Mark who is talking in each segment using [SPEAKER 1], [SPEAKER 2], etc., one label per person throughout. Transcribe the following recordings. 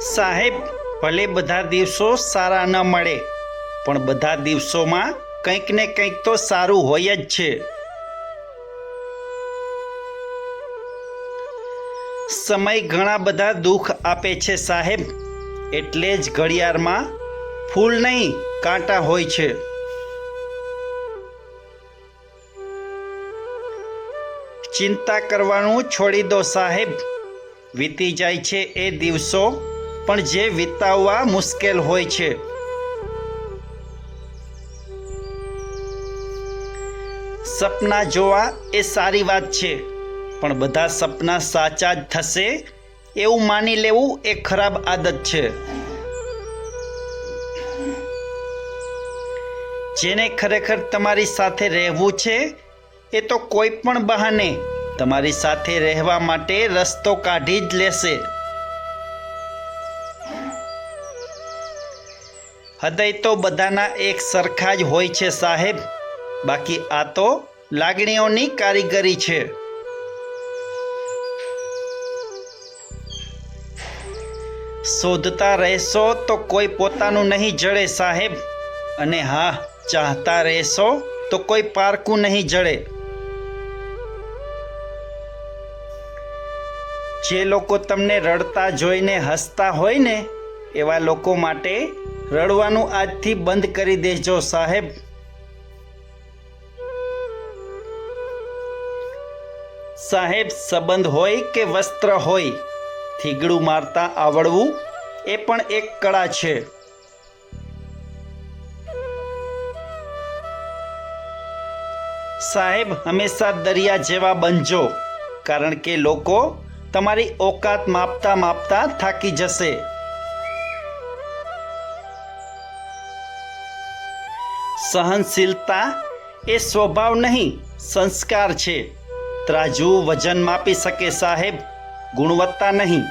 [SPEAKER 1] સાહેબ, ભલે બધા દિવસો સારા ન મળે, પણ બધા દિવસોમાં કંઈક ને કંઈક તો સારું હોય જ છે. સમય ઘણા બધા દુઃખ આપે છે સાહેબ, એટલે જ ઘડિયાળમાં ફૂલ નહીં કાંટા હોય છે. ચિંતા કરવાનું છોડી દો સાહેબ, વીતી જાય છે એ દિવસો પણ જે વિતાવવા મુશ્કેલ હોય છે. સપના જોવા એ સારી વાત છે, પણ બધા સપના સાચા જ થશે એવું માની લેવું એ ખરાબ આદત છે. જેને ખરેખર તમારી સાથે રહેવું છે એ તો કોઈ પણ બહાને તમારી સાથે રહેવા માટે રસ્તો કાઢી જ લેશે. હૃદય તો બધાના એક સરખા જ હોય છે સાહેબ, બાકી આ તો લાગણીઓની કારીગરી છે. શોધતા રહેશો તો કોઈ પોતાનું નહીં જડે સાહેબ, અને હા, ચાહતા રહેશો તો કોઈ પારકું નહીં જડે. જે લોકો તમને રડતા જોઈને હસતા હોય ને, એવા લોકો માટે રડવાનું આજથી બંધ કરી દેજો સાહેબ. સાહેબ, સંબંધ હોય કે વસ્ત્ર હોય, થીગડું મારતા આવડવું એ પણ એક કળા છે. સાહેબ, હંમેશા દરિયા જેવા બનજો, કારણ કે લોકો તમારી ઓકાત માપતા માપતા થાકી જશે. સહનશીલતા એ સ્વભાવ નહીં, સંસ્કાર છે. ત્રાજુ વજન માપી શકે સાહેબ, ગુણવત્તા નહીં.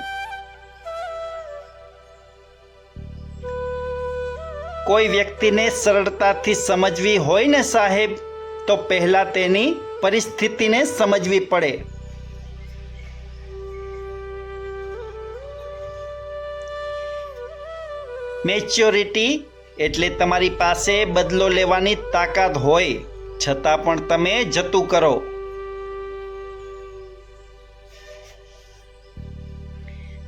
[SPEAKER 1] કોઈ વ્યક્તિને સરળતાથી સમજવી હોય ને સાહેબ, તો પહેલા તેની પરિસ્થિતિને સમજવી પડે. મેચ્યોરિટી એટલે તમારી પાસે બદલો લેવાની તાકાત હોય, છતાં પણ તમે જતું કરો.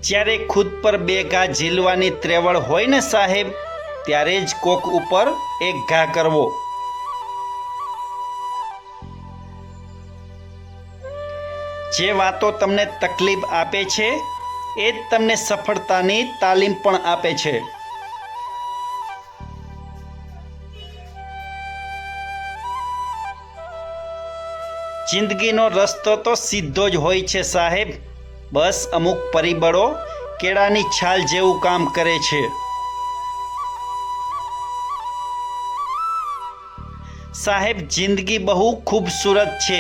[SPEAKER 1] જ્યારે ખુદ પર બે ઘા ઝીલવાની ત્રેવડ હોય ને સાહેબ, ત્યારે જ કોક ઉપર એક ઘા કરવો. જે વાતો તમને તકલીફ આપે છે એ જ તમને સફળતાની તાલીમ પણ આપે છે. જિંદગીનો રસ્તો તો સીધો જ હોય છે સાહેબ, બસ અમુક પરિબળો કેળાની છાલ જેવું કામ કરે છે. સાહેબ, જિંદગી બહુ ખૂબસૂરત છે,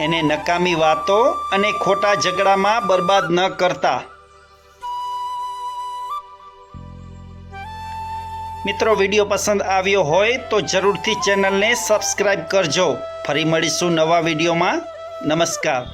[SPEAKER 1] એને નકામી વાતો અને ખોટા ઝઘડામાં બરબાદ ન કરતા. મિત્રો, વિડીયો પસંદ આવ્યો હોય તો જરૂરથી ચેનલને સબસ્ક્રાઈબ કરજો. ફરી મળીશું નવા વિડીયોમાં. નમસ્કાર.